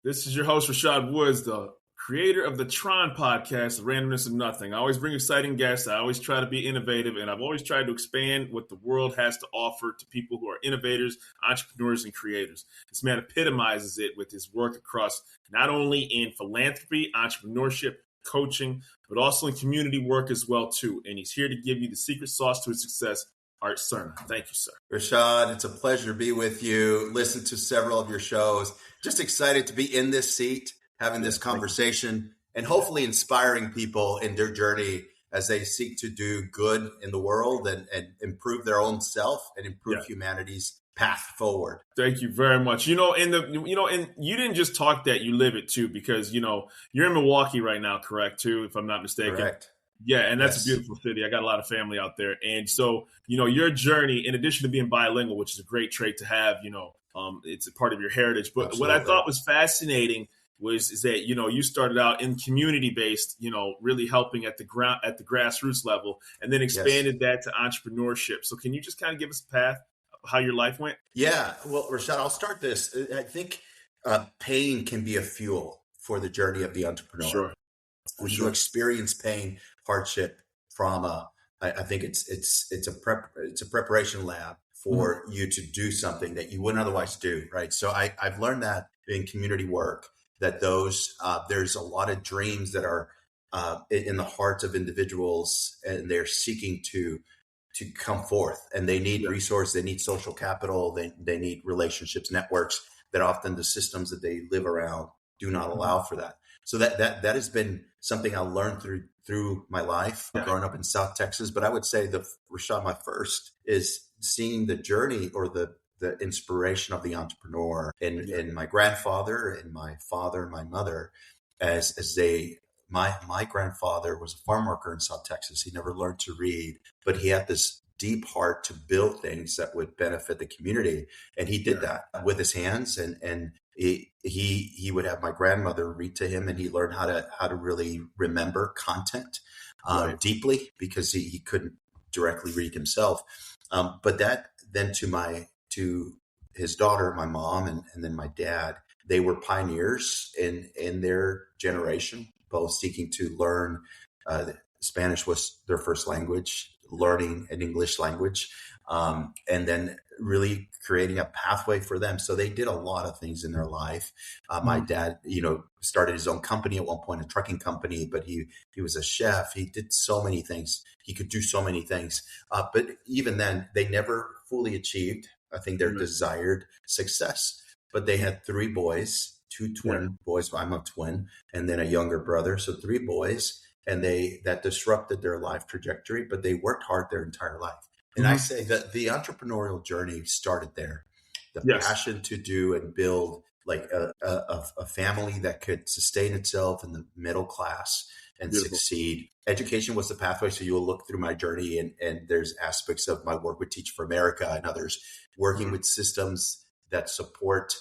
This is your host, Rashad Woods, the creator of the T.R.O.N podcast, The Randomness of Nothing. I always bring exciting guests. I always try to be innovative, and I've always tried to expand what the world has to offer to people who are innovators, entrepreneurs, and creators. This man epitomizes it with his work across not only in philanthropy, entrepreneurship, coaching, but also in community work as well, too. And he's here to give you the secret sauce to his success. Art Serna. Thank you, sir. Rashad, it's a pleasure to be with you. Listen to several of your shows. Just excited to be in this seat, having this conversation, and hopefully inspiring people in their journey as they seek to do good in the world and improve their own self and improve humanity's path forward. Thank you very much. And you didn't just talk that, you live it too, because, you're in Milwaukee right now, correct, too, if I'm not mistaken? Correct. Yeah, and that's a beautiful city. I got a lot of family out there. And so, your journey, in addition to being bilingual, which is a great trait to have, it's a part of your heritage. But What I thought was fascinating is that, you started out in community-based, really helping at the grassroots level, and then expanded that to entrepreneurship. So can you just kind of give us a path of how your life went? Yeah. Well, Rashad, I'll start this. I think pain can be a fuel for the journey of the entrepreneur. Sure. When you experience pain, hardship, trauma, I think it's a preparation lab for you to do something that you wouldn't otherwise do, right? So I've learned that in community work, that there's a lot of dreams that are in the hearts of individuals, and they're seeking to come forth, and they need resources, they need social capital, they need relationships, networks that often the systems that they live around do not allow for that. So that has been something I learned through my life, growing up in South Texas. But I would say Rashad, my first is seeing the journey or the inspiration of the entrepreneur and my grandfather and my father and my mother, my grandfather was a farm worker in South Texas. He never learned to read, but he had this deep heart to build things that would benefit the community. And he did that with his hands, and he would have my grandmother read to him, and he learned how to really remember content deeply, because he couldn't directly read himself. But that then to his daughter, my mom, and then my dad, they were pioneers in their generation, both seeking to learn Spanish was their first language, learning an English language, and then really creating a pathway for them. So they did a lot of things in their life. My dad, started his own company at one point, a trucking company, but he was a chef. He did so many things. He could do so many things. But even then, they never fully achieved, I think, their desired success. But they had 3 boys, 2 twin boys. I'm a twin, and then a younger brother. So 3 boys, and that disrupted their life trajectory, but they worked hard their entire life. And I say that the entrepreneurial journey started there. The passion to do and build like a family that could sustain itself in the middle class and succeed. Education was the pathway. So you'll look through my journey, and there's aspects of my work with Teach for America and others, working with systems that support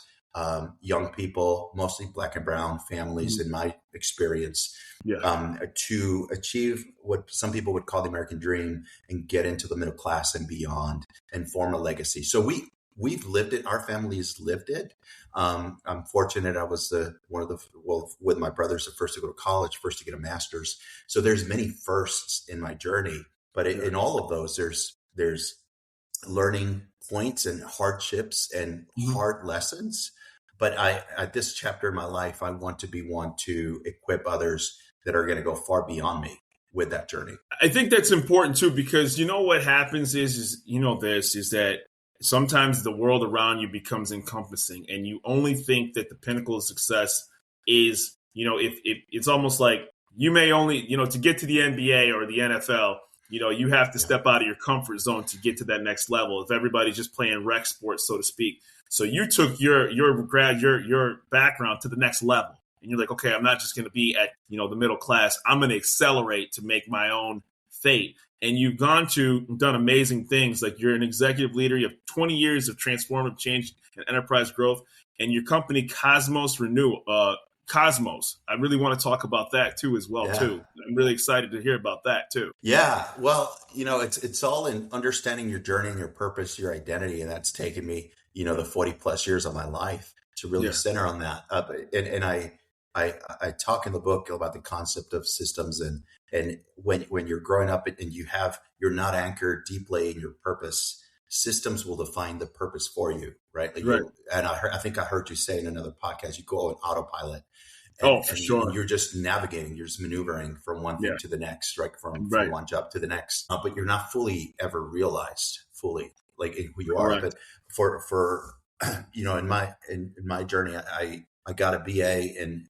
young people, mostly Black and brown families, in my experience, to achieve what some people would call the American dream and get into the middle class and beyond and form a legacy. So we've lived it. Our family has lived it. I'm fortunate. I was with my brothers, the first to go to college, first to get a master's. So there's many firsts in my journey, but in all of those, there's learning points and hardships and hard lessons. But at this chapter in my life, I want to be one to equip others that are going to go far beyond me with that journey. I think that's important too, because what happens is that sometimes the world around you becomes encompassing, and you only think that the pinnacle of success is, if it's almost like you may only, to get to the NBA or the NFL, you have to step out of your comfort zone to get to that next level. If everybody's just playing rec sports, so to speak. So you took your background to the next level, and you're like, okay, I'm not just going to be at, the middle class. I'm going to accelerate to make my own fate. And you've done amazing things. Like, you're an executive leader. You have 20 years of transformative change and enterprise growth, and your company Cosmos Cosmos. I really want to talk about that too, as well, too. I'm really excited to hear about that too. Yeah. Well, it's all in understanding your journey and your purpose, your identity. And that's taken me, the 40 plus years of my life. to really Yeah. center on that. And I talk in the book about the concept of systems, and when you're growing up and you're not anchored deeply in your purpose, systems will define the purpose for you, right? Like Right. I think I heard you say in another podcast, you go on autopilot, Oh, for and sure. you're just navigating, you're just maneuvering from one Yeah. thing to the next, right? From Right. one job to the next, but you're not fully ever realized fully like in who you are. Correct. But for in my journey, I got a BA in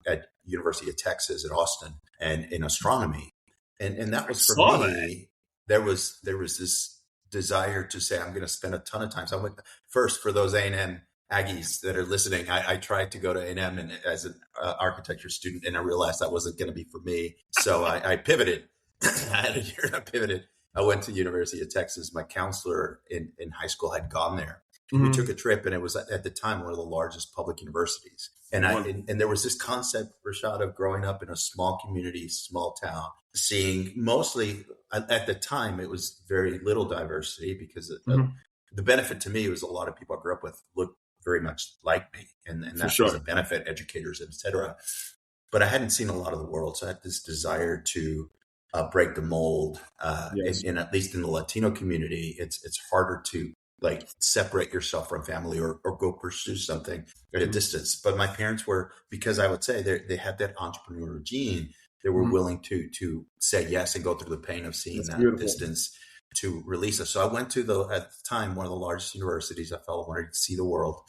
at University of Texas at Austin and in astronomy, and that I was for saw that. me. There was this desire to say I'm going to spend a ton of time. So I went first for those A&M Aggies that are listening. I tried to go to A&M and as an architecture student, and I realized that wasn't going to be for me. So I pivoted. I had a year and I pivoted. I went to University of Texas. My counselor in high school had gone there. We took a trip, and it was at the time one of the largest public universities. And and there was this concept, Rashad, of growing up in a small community, small town, seeing mostly at the time it was very little diversity because the benefit to me was a lot of people I grew up with looked very much like me, and that was a benefit, educators, etc. But I hadn't seen a lot of the world, so I had this desire to break the mold. Yes. And at least in the Latino community, it's harder to like separate yourself from family or go pursue something at a distance. But my parents were, because I would say they had that entrepreneurial gene, they were willing to say yes and go through the pain of seeing that distance to release us. So I went to at the time, one of the largest universities. I felt I wanted to see the world,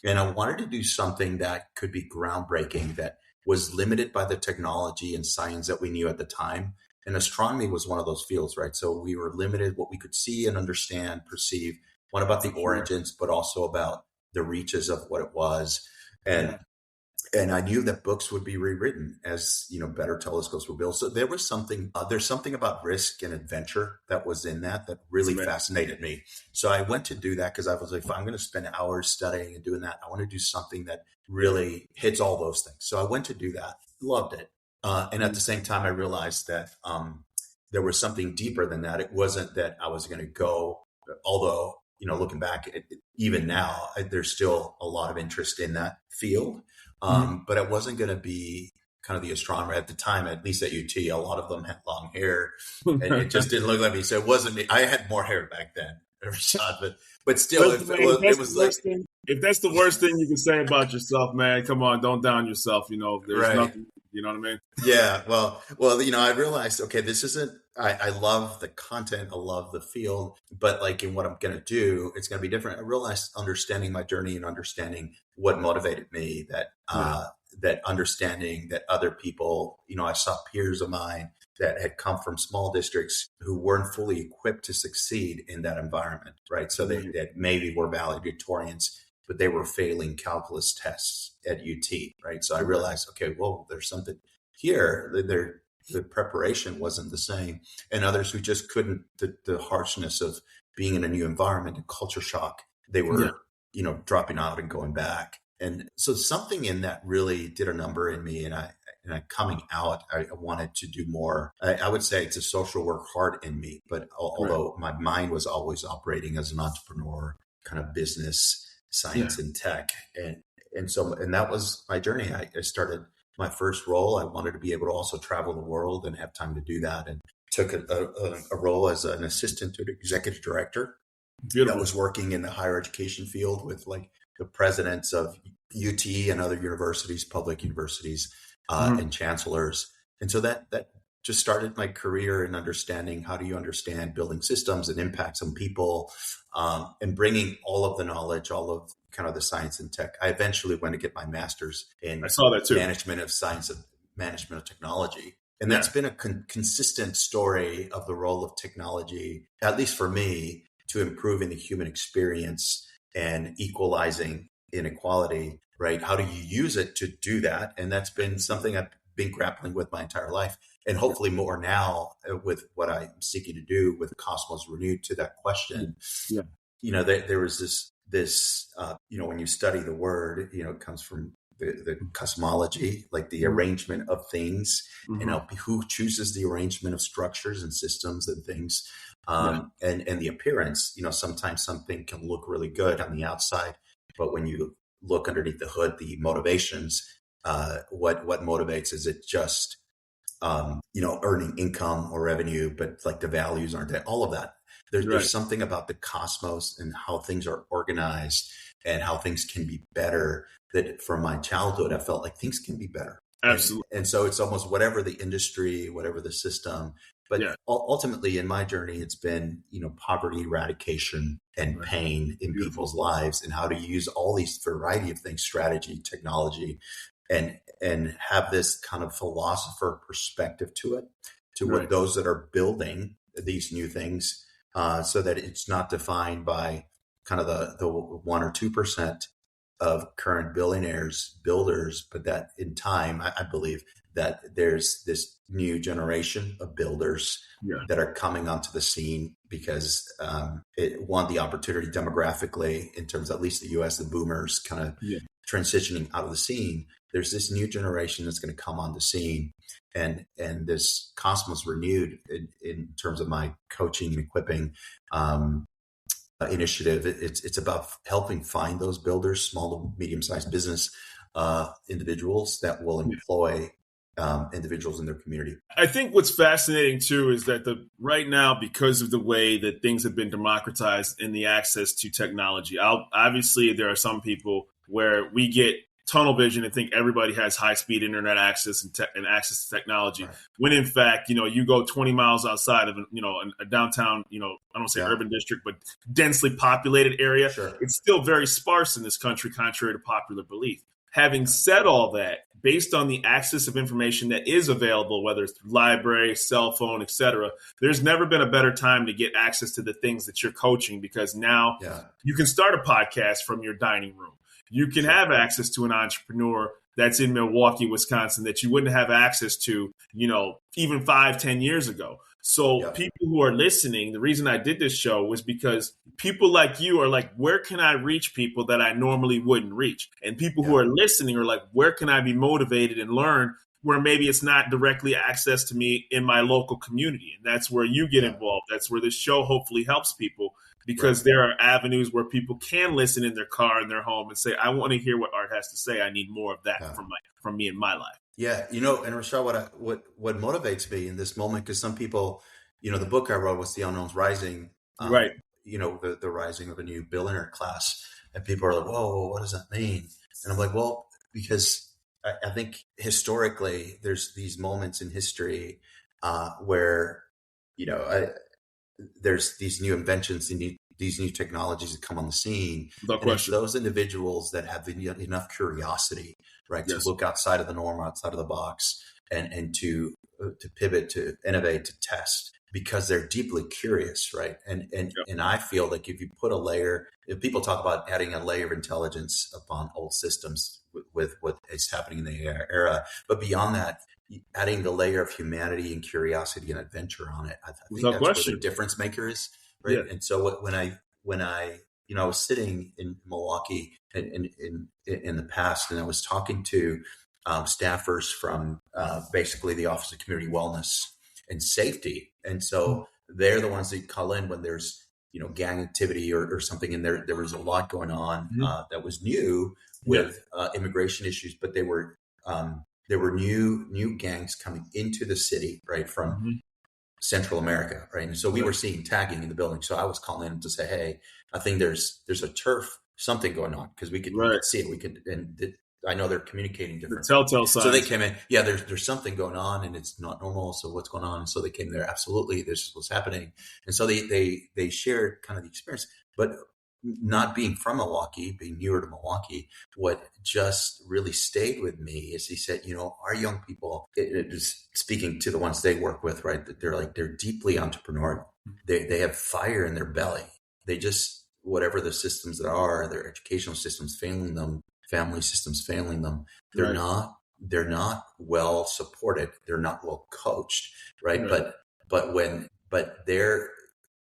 and I wanted to do something that could be groundbreaking, that was limited by the technology and science that we knew at the time. And astronomy was one of those fields, right? So we were limited what we could see and understand, perceive, one about the origins, but also about the reaches of what it was. And I knew that books would be rewritten as, better telescopes were built. So there was there's something about risk and adventure that was in that really fascinated me. So I went to do that because I was like, if I'm going to spend hours studying and doing that, I want to do something that really hits all those things. So I went to do that, loved it. And at the same time, I realized that there was something deeper than that. It wasn't that I was going to go, although, looking back, even now, there's still a lot of interest in that field. But it wasn't going to be kind of the astronomer at the time, at least at UT. A lot of them had long hair, and it just didn't look like me. So it wasn't me. I had more hair back then, but still, if that's the worst thing you can say about yourself, man, come on, don't down yourself. There's nothing. You know what I mean? Yeah. Well, I realized, okay, this isn't. I love the content, I love the field, but like in what I'm going to do, it's going to be different. I realized understanding my journey and understanding what motivated me, that understanding that other people, I saw peers of mine that had come from small districts who weren't fully equipped to succeed in that environment, right? So they maybe were valedictorians, but they were failing calculus tests at UT, right? So I realized, okay, well, there's something here. The preparation wasn't the same, and others who just couldn't, the harshness of being in a new environment and culture shock, they were, dropping out and going back. And so something in that really did a number in me. And I coming out, I wanted to do more. I would say it's a social work heart in me, but although my mind was always operating as an entrepreneur, kind of business, science and tech. And that was my journey. I started my first role. I wanted to be able to also travel the world and have time to do that, and took a role as an assistant to the executive director. Beautiful. That was working in the higher education field with like the presidents of UT and other universities, public universities, and chancellors. And so that just started my career in understanding, how do you understand building systems and impacts on people, and bringing all of the knowledge, all of kind of the science and tech. I eventually went to get my master's in management of science and management of technology. And that's been a consistent story of the role of technology, at least for me, to improving the human experience and equalizing inequality, right? How do you use it to do that? And that's been something I've been grappling with my entire life. And hopefully more now with what I'm seeking to do with Cosmos Renewed to that question. There was this, when you study the word, it comes from the cosmology, like the arrangement of things, who chooses the arrangement of structures and systems and things, and the appearance. Sometimes something can look really good on the outside, but when you look underneath the hood, the motivations, what motivates, is it just earning income or revenue, but like the values aren't there, all of that. Right. There's something about the cosmos and how things are organized and how things can be better, that from my childhood, I felt like things can be better. Absolutely. And so it's almost whatever the industry, whatever the system, but Yeah. ultimately in my journey, it's been, poverty eradication and Right. pain in Beautiful. people's lives, and how to use all these variety of things, strategy, technology, and have this kind of philosopher perspective to it, to what Right. those that are building these new things, so that it's not defined by kind of the 1 or 2% of current builders, but that in time, I believe that there's this new generation of builders Yeah. that are coming onto the scene because it want the opportunity demographically, in terms of at least the U.S., the boomers kind of Yeah. transitioning out of the scene. There's this new generation that's going to come on the scene, and this cosmos renewed in terms of my coaching and equipping initiative. It's about helping find those builders, small to medium-sized business individuals that will Yeah. employ individuals in their community. I think what's fascinating too is that right now, because of the way that things have been democratized in the access to technology, obviously there are some people where we get tunnel vision and think everybody has high-speed internet access and access to technology, Right. when in fact, you go 20 miles outside of a downtown, I don't want to say Yeah. urban district, but densely populated area. Sure. It's still very sparse in this country, contrary to popular belief. Having said all that, based on the access of information that is available, whether it's through library, cell phone, etc., there's never been a better time to get access to the things that you're coaching, because now Yeah. you can start a podcast from your dining room. You can Sure. have access to an entrepreneur that's in Milwaukee, Wisconsin, that you wouldn't have access to, even 5-10 years ago. So Yeah. people who are listening, the reason I did this show was because people like you are like, where can I reach people that I normally wouldn't reach? And people who Yeah. are listening are like, where can I be motivated and learn where maybe it's not directly access to me in my local community? And that's where you get Yeah. involved. That's where this show hopefully helps people, because Right. there are avenues where people can listen in their car, in their home, and say, I want to hear what Art has to say. I need more of that Yeah. from me in my life. Yeah, and Rashad, what motivates me in this moment, because some people, the book I wrote was The Unknown's Rising, Right. The rising of a new billionaire class, and people are like, whoa, what does that mean? And I'm like, well, because I think historically there's these moments in history where, there's these new inventions and these new technologies that come on the scene. Without And it's question. those individuals that have enough curiosity, right, Yes. to look outside of the norm, outside of the box, and to pivot, to innovate, to test, because they're deeply curious, right? And I feel like if you put if people talk about adding a layer of intelligence upon old systems with what is happening in the era, but beyond that, adding the layer of humanity and curiosity and adventure on it, I think Without that's where question. the difference maker is, right? Yeah. And so when I I was sitting in Milwaukee in the past, and I was talking to staffers from basically the Office of Community Wellness and Safety, and so they're the ones that call in when there's gang activity or something, and there was a lot going on that was new with immigration issues, but there were new gangs coming into the city, right, from Central America, right? And so we were seeing tagging in the building. So I was calling in to say, hey, I think there's a turf something going on, because we could see it. I know they're communicating different. The telltale signs. So they came in, yeah, there's something going on and it's not normal. So what's going on? And so they came there. Absolutely, this is what's happening. And so they shared kind of the experience, but not being from Milwaukee, being newer to Milwaukee, what just really stayed with me is he said, our young people, it is speaking to the ones they work with, right? That they're deeply entrepreneurial. They have fire in their belly. They just, whatever the systems that are, their educational systems failing them, family systems failing them, they're not well supported. They're not well coached, right? But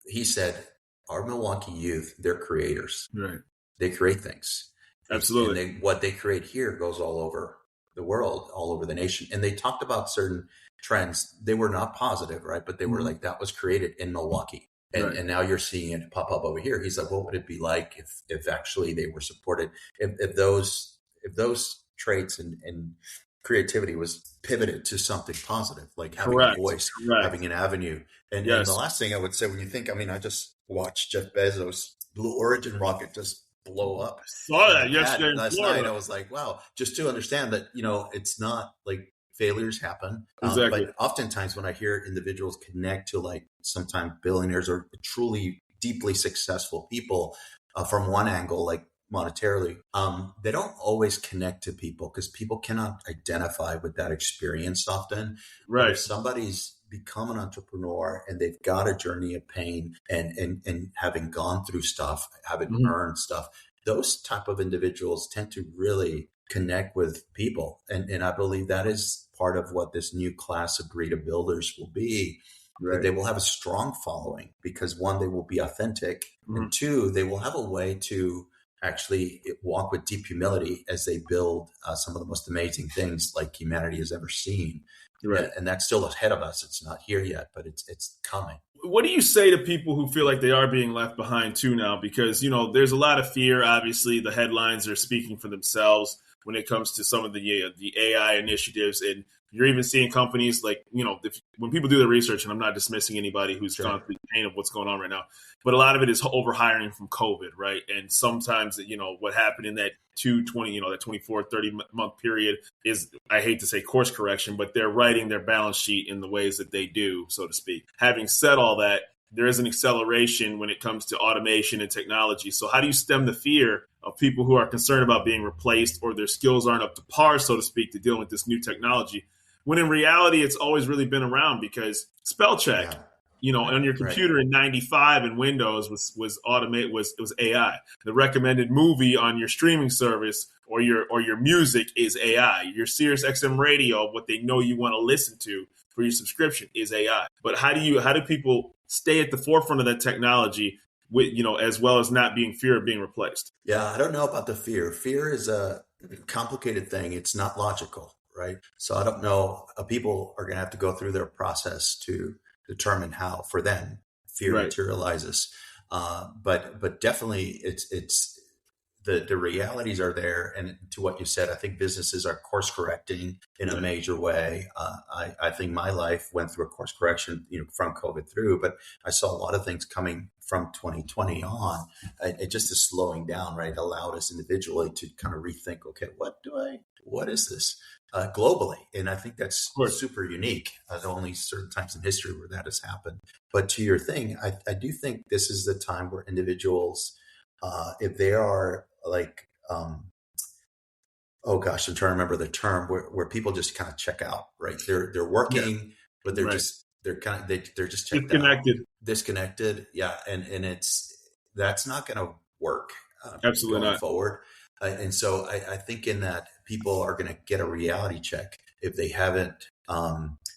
he said, our Milwaukee youth, they're creators. Right. They create things. Absolutely. And what they create here goes all over the world, all over the nation. And they talked about certain trends. They were not positive, right? But they were like, that was created in Milwaukee. Right. And now you're seeing it pop up over here. He's like, what would it be like if actually they were supported, if those traits and creativity was pivoted to something positive, like having a Correct. voice, Correct. having an avenue. And the Yes. last thing I would say, when you think, I mean, I just watched Jeff Bezos' Blue Origin rocket just blow up Saw in a that pad yesterday in last night. Florida. I was like, wow, just to understand that, it's not like failures happen. Exactly. But oftentimes when I hear individuals connect to like sometimes billionaires or truly deeply successful people from one angle, like monetarily, they don't always connect to people because people cannot identify with that experience often. But Right. if somebody's become an entrepreneur and they've got a journey of pain and having gone through stuff, having Mhm. earned stuff, those type of individuals tend to really connect with people. And I believe that is part of what this new class of breed of builders will be. That Right. they will have a strong following because one, they will be authentic, Mhm. and two, they will have a way to actually walk with deep humility as they build some of the most amazing things like humanity has ever seen. Right. And that's still ahead of us. It's not here yet, but it's coming. What do you say to people who feel like they are being left behind too now? Because, there's a lot of fear. Obviously, the headlines are speaking for themselves when it comes to some of the AI initiatives. And you're even seeing companies like, when people do the research, and I'm not dismissing anybody who's gone Sure. through the pain of what's going on right now, but a lot of it is overhiring from COVID, right? And sometimes, what happened in that 220, that 24, 30-month period is, I hate to say course correction, but they're writing their balance sheet in the ways that they do, so to speak. Having said all that, there is an acceleration when it comes to automation and technology. So how do you stem the fear of people who are concerned about being replaced or their skills aren't up to par, so to speak, to dealing with this new technology? When in reality, it's always really been around because spell check, Yeah. on your Right. computer in 95 and Windows was automated, was AI. The recommended movie on your streaming service or your music is AI. Your Sirius XM radio, what they know you want to listen to for your subscription, is AI. But how do people stay at the forefront of that technology with, as well as not being fear of being replaced? Yeah, I don't know about the fear. Fear is a complicated thing. It's not logical, right? So I don't know. People are going to have to go through their process to determine how, for them, fear Right. materializes. But definitely, it's the realities are there. And to what you said, I think businesses are course correcting in a major way. I think my life went through a course correction, from COVID through, but I saw a lot of things coming from 2020 on. It just is slowing down, right? It allowed us individually to kind of rethink, okay, what is this globally? And I think that's super unique. Only certain times in history where that has happened. But to your thing, I do think this is the time where individuals, if they are like, oh gosh, I'm trying to remember the term where people just kind of check out, right? They're Yeah. working, but they're Right. just they're just checked out, Disconnected. disconnected. Yeah, and that's not going to work Absolutely going not. forward. And so I think in that people are going to get a reality check if they haven't,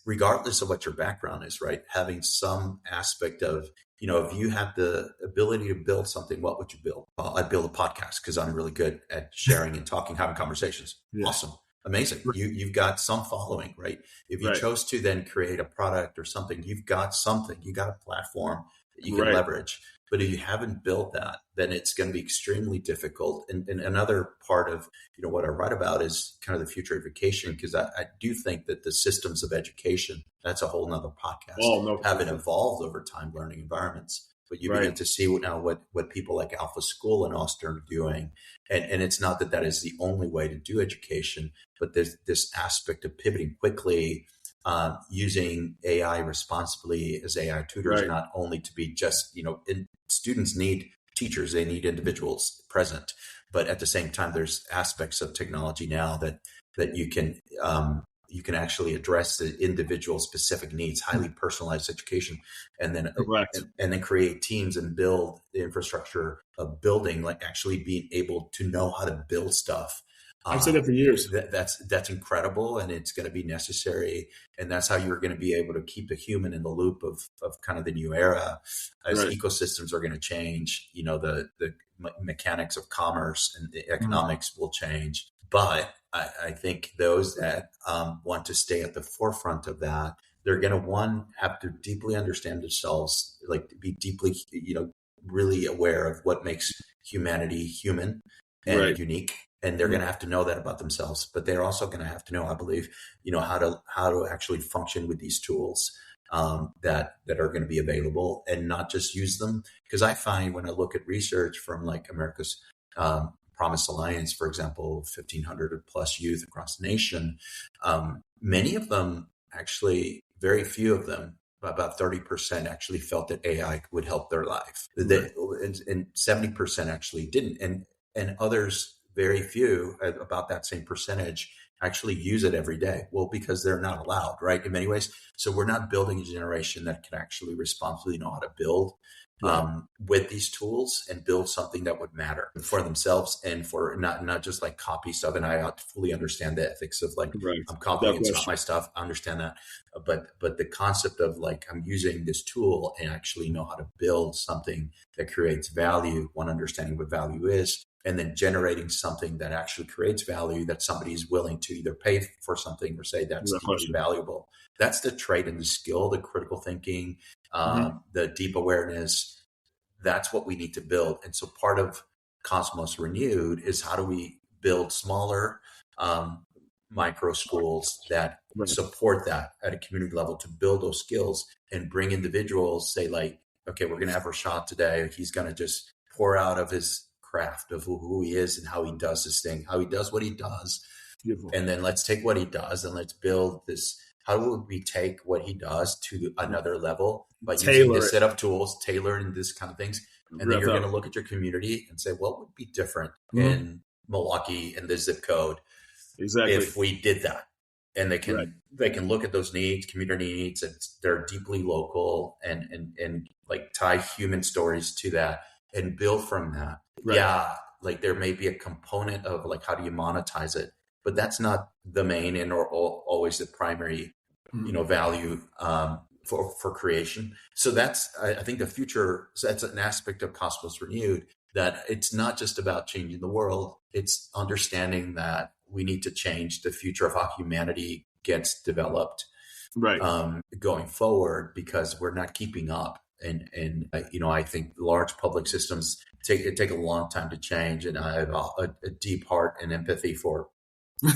regardless of what your background is, right? Having some aspect of, if you had the ability to build something, what would you build? I'd build a podcast because I'm really good at sharing and talking, having conversations. Yeah. Awesome. Amazing. You've got some following, right? If you Right. chose to then create a product or something, you've got something, you got a platform that you can Right. leverage. But if you haven't built that, then it's going to be extremely difficult. And another part of what I write about is kind of the future of education, because I do think that the systems of education, that's a whole nother podcast, Oh, no. haven't evolved over time, learning environments. But you Right. begin to see now what people like Alpha School and Austin are doing. And it's not that is the only way to do education, but there's this aspect of pivoting quickly, using AI responsibly as AI tutors, Right. not only to be just, students need teachers, they need individuals present. But at the same time, there's aspects of technology now that you can actually address the individual specific needs, highly personalized education, and then Correct. and then create teams and build the infrastructure of building, like actually being able to know how to build stuff. I've said that for years. That's incredible, and it's going to be necessary, and that's how you're going to be able to keep the human in the loop of kind of the new era as Right. ecosystems are going to change. The mechanics of commerce and the economics will change, but I think those that want to stay at the forefront of that they're going to, one, have to deeply understand themselves, like be deeply, really aware of what makes humanity human and Right. unique. And they're going to have to know that about themselves, but they're also going to have to know, I believe, how to actually function with these tools that are going to be available, and not just use them. Because I find when I look at research from like America's Promise Alliance, for example, 1,500 plus youth across the nation, many of them actually, very few of them, about 30% actually felt that AI would help their life. Right. And 70% actually didn't. And others, very few, about that same percentage, actually use it every day. Well, because they're not allowed, right? In many ways. So we're not building a generation that can actually responsibly know how to build Right. with these tools and build something that would matter for themselves, and for not just like copy stuff. And I fully understand the ethics of like, Right. I'm copying, it's not my stuff. I understand that. But the concept of like, I'm using this tool and actually know how to build something that creates value, one, understanding what value is, and then generating something that actually creates value, that somebody is willing to either pay for something or say that's deeply valuable. That's the trait and the skill, the critical thinking, the deep awareness. That's what we need to build. And so part of Cosmos Renewed is, how do we build smaller micro schools that support that at a community level, to build those skills and bring individuals, say like, okay, we're going to have Rashad today. He's going to just pour out of his craft of who he is and how he does this thing, how he does what he does. Beautiful. And then let's take what he does and let's build this. How do we take what he does to another level by using this set of tools, tailored and this kind of things? And then you're going to look at your community and say, what would be different in Milwaukee and the zip code if we did that? And they can look at those needs, community needs, and they're deeply local, and like tie human stories to that and build from that. Right. Yeah, like there may be a component of like, how do you monetize it? But that's not the main and or always the primary, value for creation. So that's, I think, the future. So that's an aspect of Cosmos Renewed, that it's not just about changing the world. It's understanding that we need to change the future of how humanity gets developed, going forward, because we're not keeping up. And I think large public systems take a long time to change. And I have a deep heart and empathy for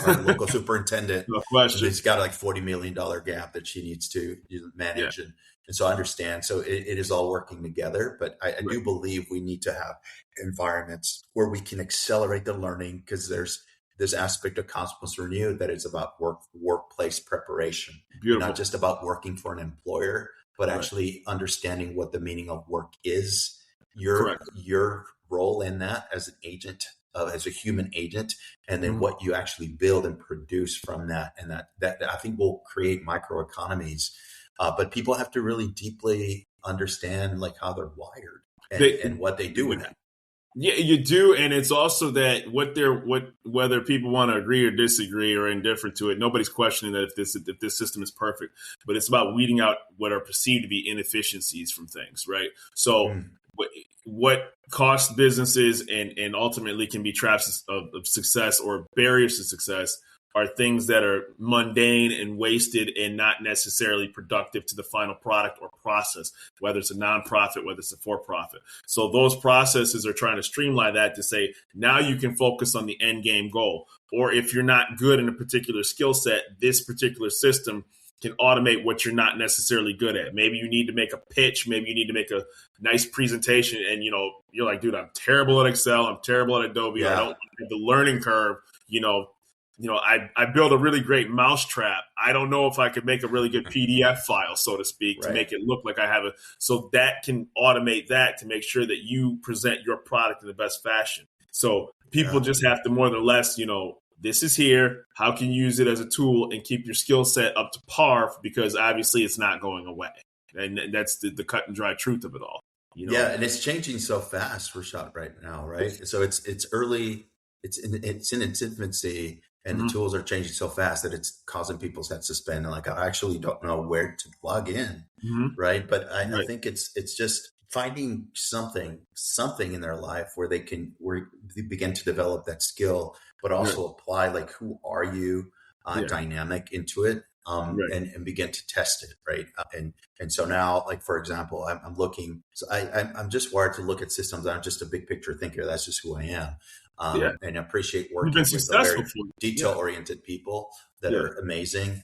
our local superintendent. No question. She's got like $40 million gap that she needs to manage. Yeah. And so I understand. So it is all working together. But I do believe we need to have environments where we can accelerate the learning, because there's this aspect of Cosmos Renewed that is about workplace preparation. Beautiful. Not just about working for an employer, but actually understanding what the meaning of work is, your role in that as an agent, as a human agent, and then what you actually build and produce from that. And that I think will create microeconomies. But people have to really deeply understand like how they're wired and what they do with that. Yeah, you do. And it's also that whether people want to agree or disagree or indifferent to it, nobody's questioning that if this system is perfect, but it's about weeding out what are perceived to be inefficiencies from things, right? So what costs businesses and ultimately can be traps of success or barriers to success are things that are mundane and wasted and not necessarily productive to the final product or process, whether it's a nonprofit, whether it's a for-profit. So those processes are trying to streamline that to say, now you can focus on the end game goal. Or if you're not good in a particular skill set, this particular system can automate what you're not necessarily good at. Maybe you need to make a pitch. Maybe you need to make a nice presentation. And, you're like, dude, I'm terrible at Excel. I'm terrible at Adobe. Yeah. I don't have the learning curve, I built a really great mousetrap. I don't know if I could make a really good PDF file, so to speak, to make it look like I have so that can automate that to make sure that you present your product in the best fashion. So people just have to more or less, this is here. How can you use it as a tool and keep your skill set up to par? Because obviously it's not going away. And that's the cut and dry truth of it all. Yeah. And it's changing so fast, Rashad, right now. Right. So it's early, it's in its infancy. And the tools are changing so fast that it's causing people's heads to spin. And like, I actually don't know where to plug in. Right. But I think it's just finding something in their life where they begin to develop that skill, but also apply like, who are you dynamic into it. Right. and begin to test it, right? And so now, like for example, I'm looking. So I'm just wired to look at systems. I'm just a big picture thinker. That's just who I am, Yeah. and I appreciate You've been working with a successful very for you. Yeah. detail oriented people that Yeah. are amazing.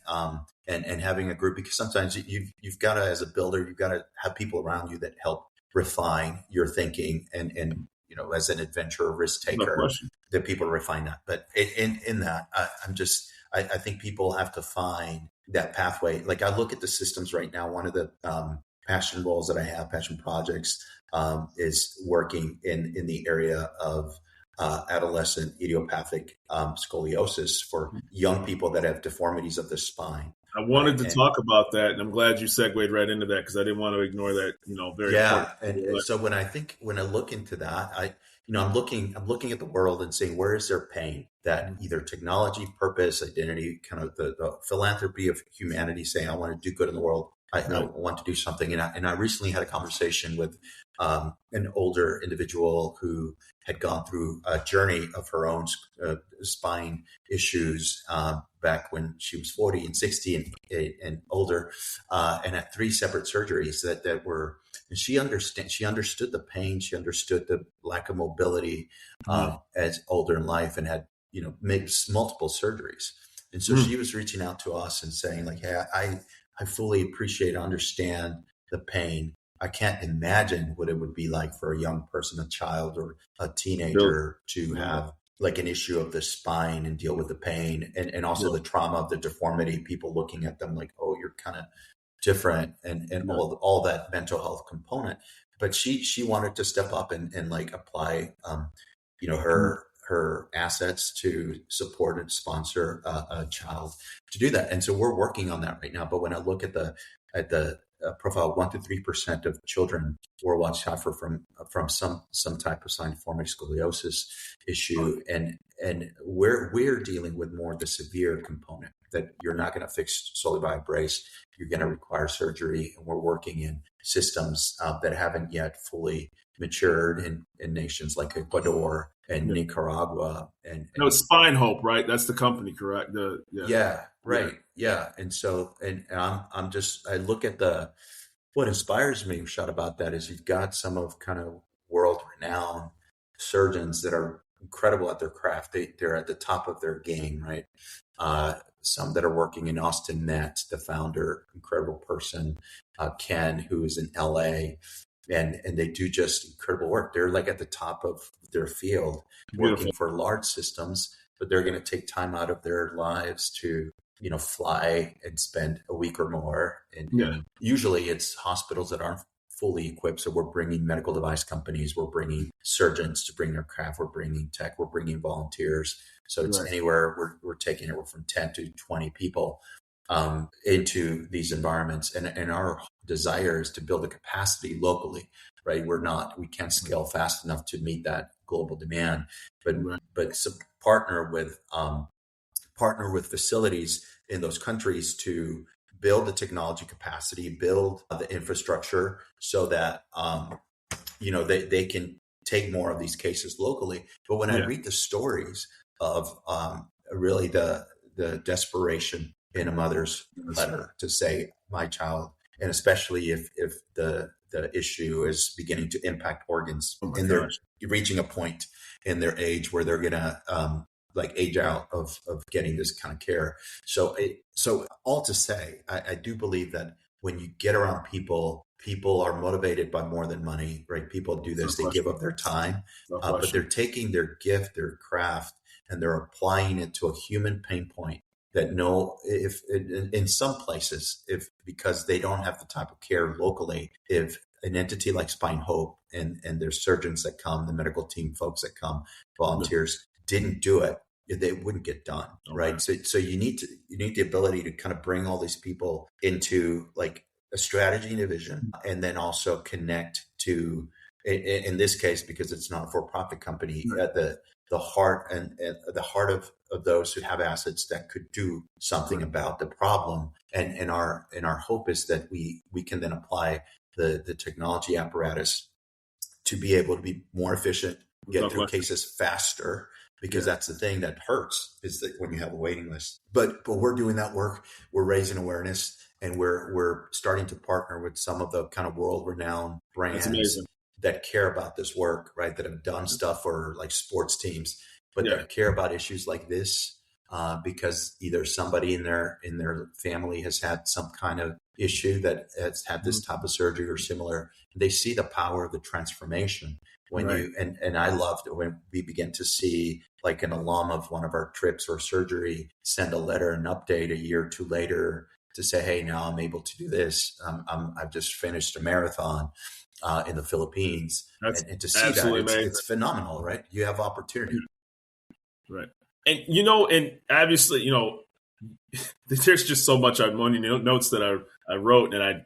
And having a group, because sometimes you've got to, as a builder, you've got to have people around you that help refine your thinking, and as an adventurer, risk No taker, question. that people refine that. But in that, I think people have to find that pathway. Like I look at the systems right now. One of the passion roles that I have, passion projects, is working in the area of adolescent idiopathic scoliosis for young people that have deformities of the spine. I Right. wanted to talk about that, and I'm glad you segued right into that because I didn't want to ignore that, very important. Yeah, and so when I look into that, I'm looking at the world and saying, where is there pain that either technology, purpose, identity, kind of the philanthropy of humanity, saying I want to do good in the world, I Right. want to do something. And I recently had a conversation with an older individual who had gone through a journey of her own spine issues back when she was 40 and 60 and older, and had 3 separate surgeries that were. And she understood the pain. She understood the lack of mobility Yeah. as older in life, and had made multiple surgeries. And so Mm. she was reaching out to us and saying, like, hey, I fully appreciate, understand the pain. I can't imagine what it would be like for a young person, a child or a Bill. teenager, to Yeah. have like an issue of the spine and deal with the pain, and also Yeah. the trauma of the deformity, people looking at them like, oh, you're kind of different, and Yeah. all that mental health component. But she wanted to step up and like apply Mm. her assets to support and sponsor a child to do that. And so we're working on that right now. But when I look at the profile, 1 to 3% of children worldwide suffer from some type of sign of form of scoliosis issue, and we're dealing with more the severe component that you're not going to fix solely by a brace. You're going to require surgery, and we're working in systems that haven't yet fully matured in nations like Ecuador and Yeah. Nicaragua, and No, it's SpineHope, right? That's the company, correct? Yeah. yeah, Yeah. right, yeah. And so, and I look at what inspires me, Shot, about that is you've got some of kind of world renowned surgeons that are incredible at their craft. They're at the top of their game, right? Some that are working in Austin Net, the founder, incredible person, Ken, who is in LA, and they do just incredible work. They're like at the top of their field, Beautiful. working for large systems, but they're going to take time out of their lives to fly and spend a week or more. Yeah. And usually it's hospitals that aren't fully equipped. So we're bringing medical device companies, we're bringing surgeons to bring their craft, we're bringing tech, we're bringing volunteers. So it's Right. anywhere we're taking it from 10 to 20 people into these environments. And our desire is to build a capacity locally, right? We can't scale fast enough to meet that global demand, Right. but partner with facilities in those countries to build the technology capacity, build the infrastructure so that they can take more of these cases locally. But when I Yeah. read the stories of really the desperation in a mother's letter to say my child, and especially if the issue is beginning to impact organs, Oh my and they're gosh. reaching a point in their age where they're gonna like age out of getting this kind of care. So all to say, I do believe that when you get around people are motivated by more than money, right? People do No this, they give question. up their time, No but they're question. taking their gift, their craft, and they're applying it to a human pain point that if in some places, if because they don't have the type of care locally, if an entity like SpineHope and their surgeons that come, the medical team folks that come, volunteers, didn't do it, they wouldn't get done, Okay. right? So you need the ability to kind of bring all these people into like a strategy and a vision, and then also connect to, in this case, because it's not a for-profit company, Right. at the heart and the heart of those who have assets that could do something Right. about the problem. And our hope is that we can then apply the technology apparatus to be able to be more efficient, No get through question. cases faster, because that's the thing that hurts, is that when you have a waiting list. But we're doing that work. We're raising awareness, and we're starting to partner with some of the kind of world renowned That's brands amazing. that care about this work, right? That have done stuff for like sports teams, but Yeah. that care about issues like this. Because either somebody in their family has had some kind of issue that has had this type of surgery or similar. They see the power of the transformation when Right. and I loved it when we begin to see like an alum of one of our trips or surgery send a letter, an update a year or two later to say, hey, now I'm able to do this. I've just finished a marathon in the Philippines, That's and to see that absolutely amazing. it's phenomenal, right? You have opportunity. Right. And, and obviously, there's just so much on one notes that I wrote, and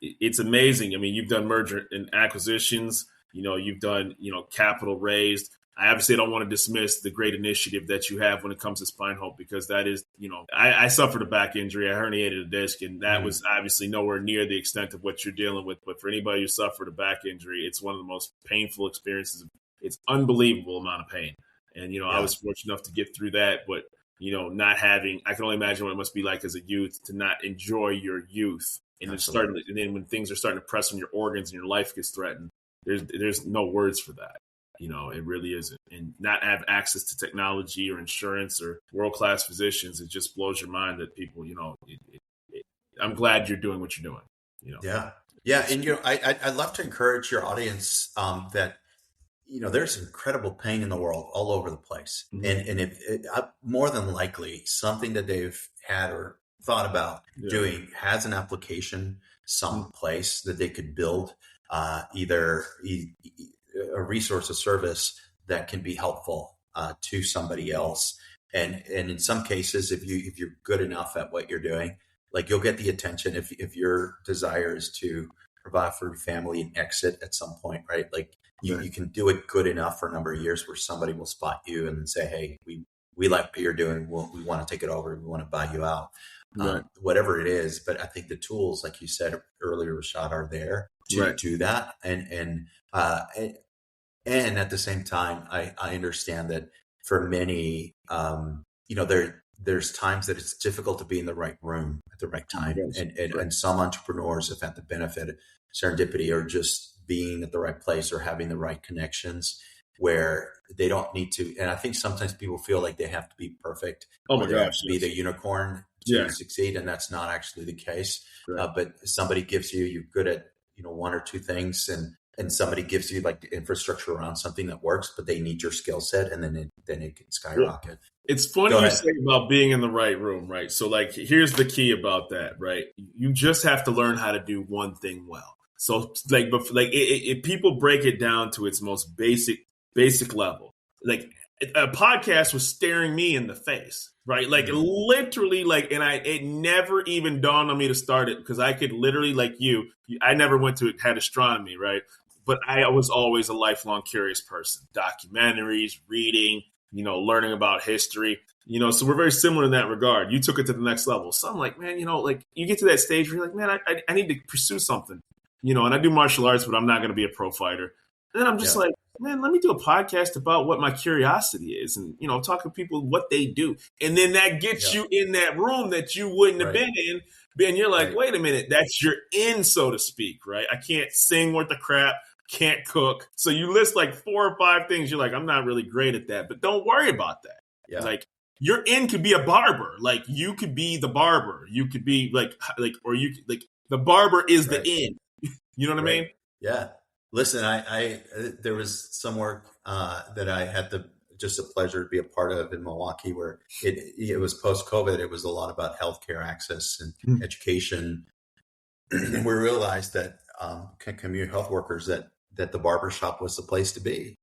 it's amazing. I mean, you've done merger and acquisitions, you've done, capital raised. I obviously don't want to dismiss the great initiative that you have when it comes to SpineHope, because that is, I suffered a back injury. I herniated a disc, and that was obviously nowhere near the extent of what you're dealing with. But for anybody who suffered a back injury, it's one of the most painful experiences. It's unbelievable amount of pain. And, I was fortunate enough to get through that, but, not having, I can only imagine what it must be like as a youth to not enjoy your youth. And then when things are starting to press on your organs and your life gets threatened, there's no words for that. It really isn't. And not have access to technology or insurance or world-class physicians, it just blows your mind that people, I'm glad you're doing what you're doing. Yeah. Yeah. And, I'd love to encourage your audience that, there's incredible pain in the world all over the place. Mm-hmm. And if more than likely something that they've had or thought about doing has an application someplace that they could build either a resource, a service that can be helpful to somebody else. And in some cases, if you're good enough at what you're doing, like you'll get the attention if your desire is to provide for your family and exit at some point, right? Like you can do it good enough for a number of years where somebody will spot you and say, hey, we like what you're doing. We want to take it over. We want to buy you out. Whatever it is. But I think the tools, like you said earlier, Rashad, are there to do that. And at the same time, I understand that for many, there's times that it's difficult to be in the right room at the right time. And some entrepreneurs have had the benefit of serendipity or just being at the right place or having the right connections where they don't need to. And I think sometimes people feel like they have to be perfect. Oh my gosh. Be the unicorn to succeed. And that's not actually the case. But somebody gives you're good at, one or two things, and somebody gives you like the infrastructure around something that works, but they need your skill set, and then it can skyrocket. It's funny you say about being in the right room, right? So like, here's the key about that, right? You just have to learn how to do one thing well. So like, if people break it down to its most basic level, like a podcast was staring me in the face, right? Like literally, like, and it never even dawned on me to start it because I could literally, like I never had astronomy, right? But I was always a lifelong curious person. Documentaries, reading, learning about history, so we're very similar in that regard. You took it to the next level. So I'm like, man, like you get to that stage where you're like, man, I need to pursue something, and I do martial arts, but I'm not going to be a pro fighter. And then I'm just like, man, let me do a podcast about what my curiosity is and, talk to people what they do. And then that gets you in that room that you wouldn't have been in. And you're like, wait a minute, that's your in, so to speak, right? I can't sing worth the crap. Can't cook. So you list like 4 or 5 things. You're like, I'm not really great at that, but don't worry about that. Yeah. Like your in could be a barber. Like you could be the barber. You could be or you could, like the barber is the in. You know what I mean? Yeah. Listen, I there was some work that I had just a pleasure to be a part of in Milwaukee where it was post-COVID. It was a lot about healthcare access and education. And we realized that community health workers that the barbershop was the place to be.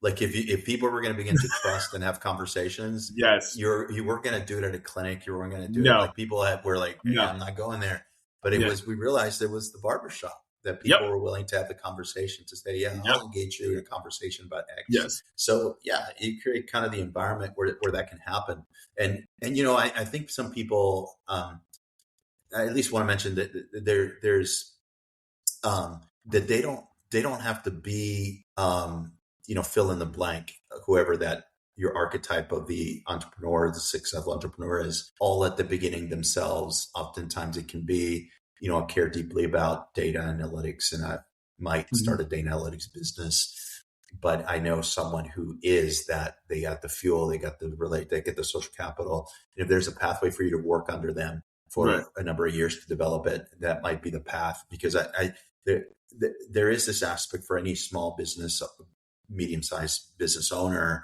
Like if people were going to begin to trust and have conversations, you weren't going to do it at a clinic. You weren't going to do it like people were like, hey, I'm not going there. But we realized it was the barbershop that people were willing to have the conversation to say, I'll engage you in a conversation about X. Yes. So you create kind of the environment where that can happen. And I think some people, I at least want to mention that there's that they don't have to be fill in the blank, whoever that your archetype of the entrepreneur, the successful entrepreneur is, all at the beginning themselves. Oftentimes it can be, I care deeply about data analytics and I might start a data analytics business. But I know someone who is that. They got the fuel, they get the social capital. And if there's a pathway for you to work under them for a number of years to develop it, that might be the path. Because there is this aspect for any small business, medium-sized business owner,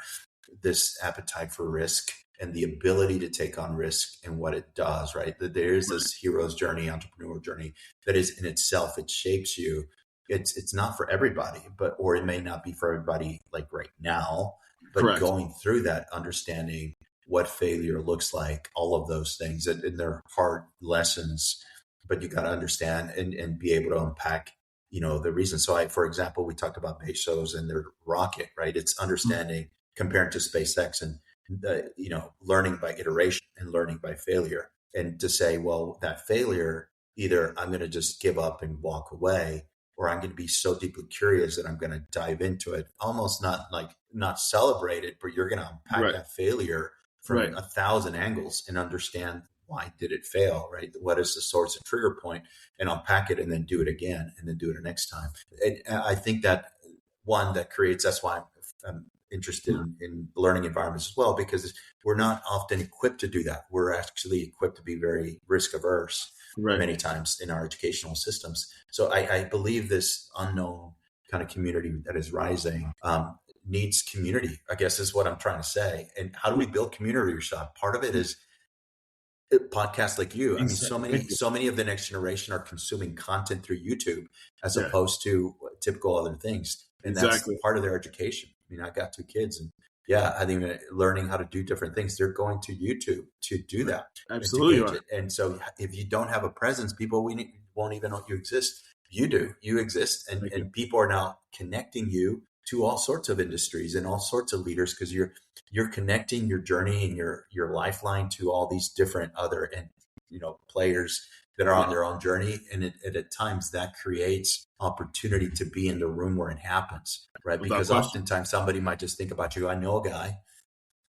this appetite for risk and the ability to take on risk and what it does, right? That there is this hero's journey, entrepreneurial journey that is in itself, it shapes you. It's not for everybody, or it may not be for everybody like right now, but going through that, understanding what failure looks like, all of those things, and they're hard lessons, but you got to understand and be able to unpack, the reason. So for example, we talked about Bezos and their rocket, right? It's understanding, comparing to SpaceX and, learning by iteration and learning by failure. And to say, well, that failure, either I'm going to just give up and walk away, or I'm going to be so deeply curious that I'm going to dive into it, almost not celebrate it, but you're going to unpack that failure from 1,000 angles and understand why did it fail, right? What is the source and trigger point, and unpack it and then do it again and then do it the next time. And I think that that's why I'm interested in learning environments as well, because we're not often equipped to do that. We're actually equipped to be very risk averse many times in our educational systems. So I believe this unknown kind of community that is rising needs community, I guess is what I'm trying to say. And how do we build community, Rashad? Part of it is podcasts like you. I mean, so many of the next generation are consuming content through YouTube as opposed to typical other things. And that's part of their education. I mean, I got 2 kids, and I think learning how to do different things, they're going to YouTube to do that. Absolutely. And so if you don't have a presence, people won't even know you exist. You do. You exist. And people are now connecting you to all sorts of industries and all sorts of leaders, because you're connecting your journey and your lifeline to all these different other players that are on their own journey. And at times that creates opportunity to be in the room where it happens, right? Because oftentimes somebody might just think about you. I know a guy,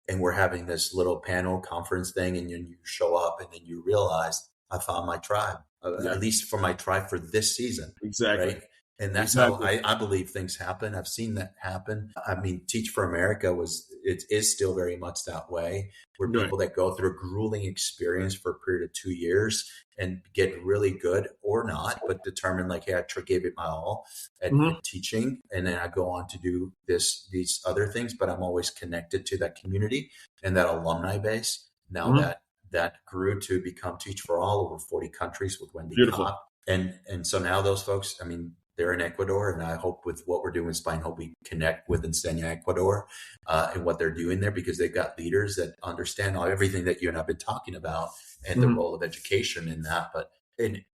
and we're having this little panel conference thing, and you show up and then you realize I found my tribe, at least for my tribe for this season. Exactly. Right? And that's how I believe things happen. I've seen that happen. I mean, Teach for America is still very much that way, where people that go through a grueling experience for a period of 2 years and get really good or not, but determine like, hey, I gave it my all at teaching. And then I go on to do these other things, but I'm always connected to that community and that alumni base. Now that grew to become Teach for All over 40 countries with Wendy Kopp. And so now those folks, I mean, they're in Ecuador, and I hope with what we're doing with SpineHope, we connect with Enseña Ecuador and what they're doing there, because they've got leaders that understand everything that you and I've been talking about and the role of education in that. But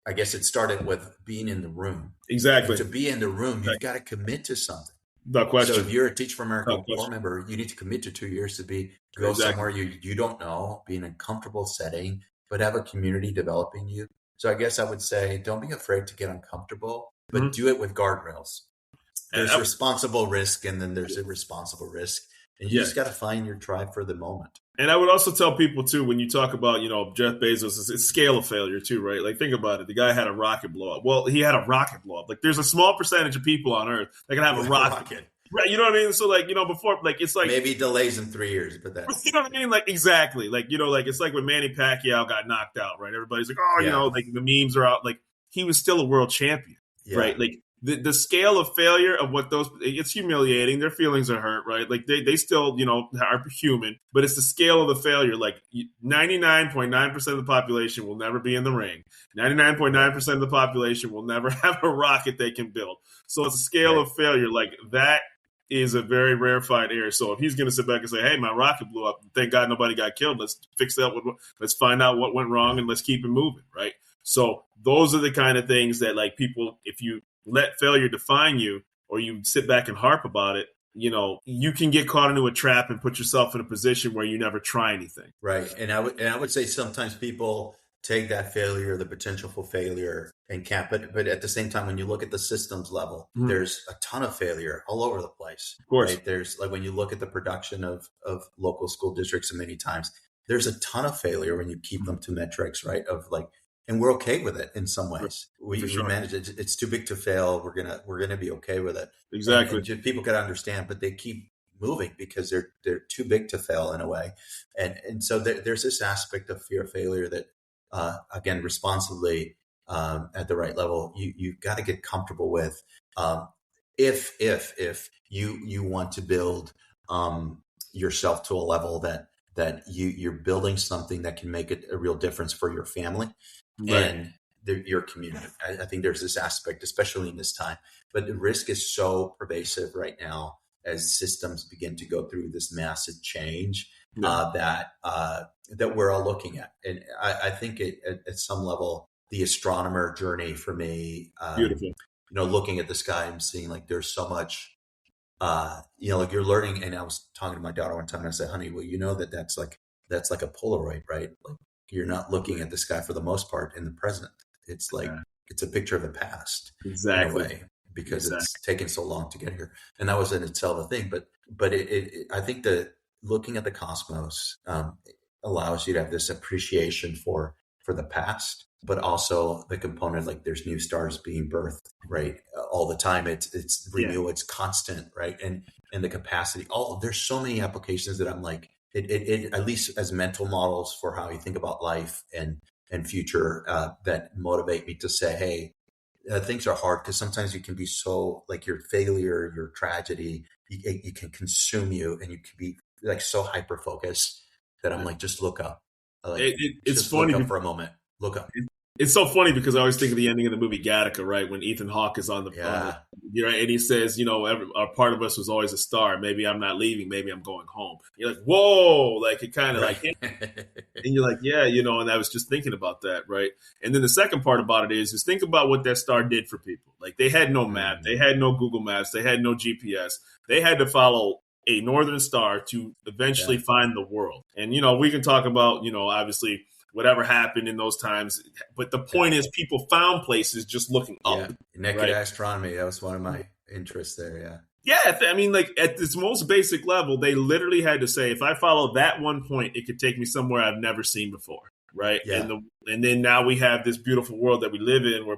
I guess it started with being in the room. Exactly. And to be in the room, you've got to commit to something. No question. So if you're a Teach for America core member, you need to commit to 2 years to go somewhere you don't know, be in a comfortable setting, but have a community developing you. So I guess I would say, don't be afraid to get uncomfortable, but do it with guardrails. There's responsible risk, and then there's irresponsible risk. And you just got to find your tribe for the moment. And I would also tell people too, when you talk about, Jeff Bezos, it's scale of failure too, right? Like, think about it. The guy had a rocket blow up. Well, he had a rocket blow up. Like, there's a small percentage of people on Earth that can have a rocket. Right, you know what I mean? So, like, before, like, it's like maybe delays in 3 years, but that's you know what I mean? Like, exactly. Like, like it's like when Manny Pacquiao got knocked out, right? Everybody's like, like the memes are out. Like, he was still a world champion, right? Like, the scale of failure of what it's humiliating. Their feelings are hurt, right? Like, they still, are human, but it's the scale of the failure. Like, 99.9% of the population will never be in the ring. 99.9% of the population will never have a rocket they can build. So it's a scale of failure. Like, that is a very rarefied area. So if he's going to sit back and say, hey, my rocket blew up, thank God nobody got killed. Let's fix that. Let's find out what went wrong and let's keep it moving, right? So those are the kind of things that, like, people, if you let failure define you, or you sit back and harp about it, you can get caught into a trap and put yourself in a position where you never try anything. Right. And I would say sometimes people take that failure, the potential for failure, and can't. But at the same time, when you look at the systems level, Mhm. there's a ton of failure all over the place, Of course. right? There's like when you look at the production of local school districts, and many times there's a ton of failure when you keep them to metrics, right? Of like, and we're okay with it in some For ways. for We sure. manage it. It's too big to fail. We're gonna be okay with it, Exactly. and just, people can understand, but they keep moving because they're too big to fail in a way, and so there's this aspect of fear of failure that again, responsibly, at the right level, you've got to get comfortable with. Um, if you want to build yourself to a level that you're building something that can make a real difference for your family Right. and your community. I think there's this aspect, especially in this time, but the risk is so pervasive right now as systems begin to go through this massive change Yeah. that we're all looking at. And I think at some level, the astronomer journey for me, Beautiful. looking at the sky and seeing like there's so much, like you're learning. And I was talking to my daughter one time and I said, honey, well, that's like a Polaroid, right? Like you're not looking at the sky for the most part in the present. It's like, Yeah. it's a picture of the past in a Exactly. way, because Exactly. it's taken so long to get here. And that was in itself a thing. But I think that looking at the cosmos allows you to have this appreciation for the past, but also the component, like there's new stars being birthed, right? All the time. It's Yeah. renewal, it's constant, right? And the capacity, there's so many applications that I'm like, it at least as mental models for how you think about life and future, that motivate me to say, hey, things are hard because sometimes you can be so like your failure, your tragedy, you can consume you, and you can be like so hyper focused that I'm like, just look up, like It's just look funny. up for a moment, look up. It's so funny because I always think of the ending of the movie Gattaca, right? When Ethan Hawke is on the, Yeah, and he says, a part of us was always a star. Maybe I'm not leaving. Maybe I'm going home. You're like, whoa, like it kind of right. like, and you're like, yeah, and I was just thinking about that, right? And then the second part about it is think about what that star did for people. Like they had no map, they had no Google Maps, they had no GPS, they had to follow a northern star to eventually Yeah, find the world. And we can talk about, obviously whatever happened in those times, but the yeah, point is people found places just looking yeah. up, Naked right? astronomy, that was one of my interests there. Yeah, Yeah, I mean, like at this most basic level, they literally had to say, if I follow that one point, it could take me somewhere I've never seen before, right? yeah, And then now we have this beautiful world that we live in, where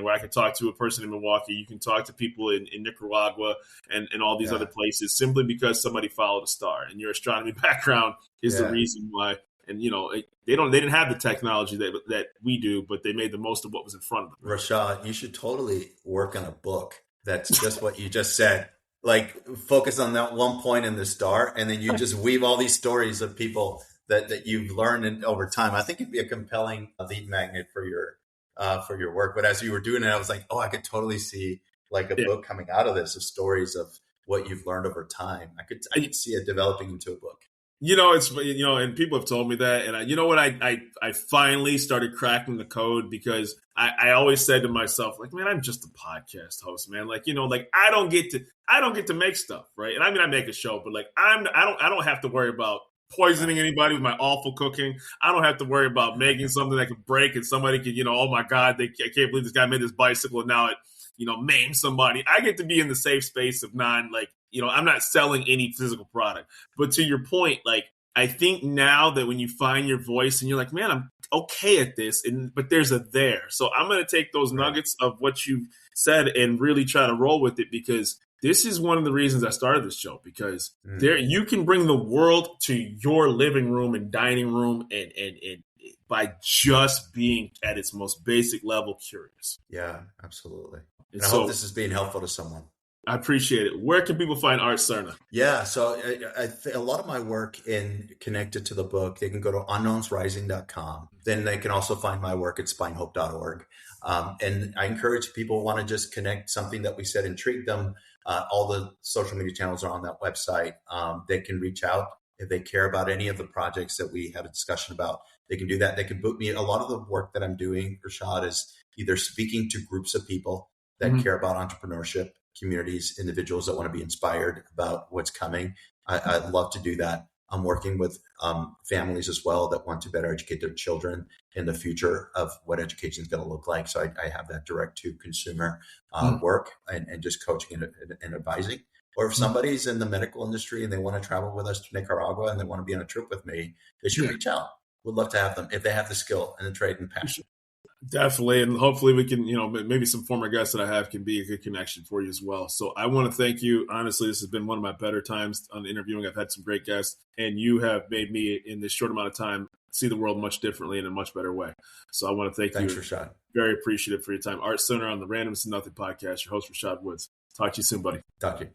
where I can talk to a person in Milwaukee, you can talk to people in Nicaragua and all these other yeah, places simply because somebody followed a star, and your astronomy background is the yeah. reason why. And they didn't have the technology that we do, but they made the most of what was in front of them. Rashad, you should totally work on a book that's just what you just said. Like focus on that one point in the star, and then you just weave all these stories of people that you've learned over time. I think it'd be a compelling lead magnet for your work. But as you were doing it, I was like, oh, I could totally see like a Yeah. book coming out of this, of stories of what you've learned over time. I could see it developing into a book. It's and people have told me that, and I finally started cracking the code because I always said to myself, like, man, I'm just a podcast host, man. Like, like I don't get to make stuff, right? And I mean, I make a show, but like I don't have to worry about poisoning anybody with my awful cooking. I don't have to worry about making something that could break and somebody could, oh my God, I can't believe this guy made this bicycle and now it, maimed somebody. I get to be in the safe space of I'm not selling any physical product. But to your point, like, I think now that when you find your voice and you're like, man, I'm okay at this, but there's a there. So I'm going to take those Right. nuggets of what you said and really try to roll with it, because this is one of the reasons I started this show, because you can bring the world to your living room and dining room and by just being at its most basic level curious. Yeah, absolutely. And And I so hope this is being helpful to someone. I appreciate it. Where can people find Art Serna? Yeah, so a lot of my work connected to the book, they can go to unknownsrising.com. Then they can also find my work at spinehope.org. And I encourage people who want to just connect something that we said intrigued them. All the social media channels are on that website. They can reach out if they care about any of the projects that we had a discussion about. They can do that. They can book me. A lot of the work that I'm doing, Rashad, is either speaking to groups of people that care about entrepreneurship, communities, individuals that want to be inspired about what's coming. I'd love to do that. I'm working with families as well that want to better educate their children in the future of what education is going to look like. So I have that direct to consumer work and just coaching and advising. Or if somebody's in the medical industry and they want to travel with us to Nicaragua and they want to be on a trip with me, they should reach out. We'd love to have them if they have the skill and the trade and passion. Definitely. And hopefully we can, maybe some former guests that I have can be a good connection for you as well. So I want to thank you. Honestly, this has been one of my better times on interviewing. I've had some great guests, and you have made me, in this short amount of time, see the world much differently in a much better way. So I want to thank Thanks, you. Rashad. Very appreciative for your time. Art Center on the Randomness to Nothing podcast. Your host, Rashad Woods. Talk to you soon, buddy. Talk to you.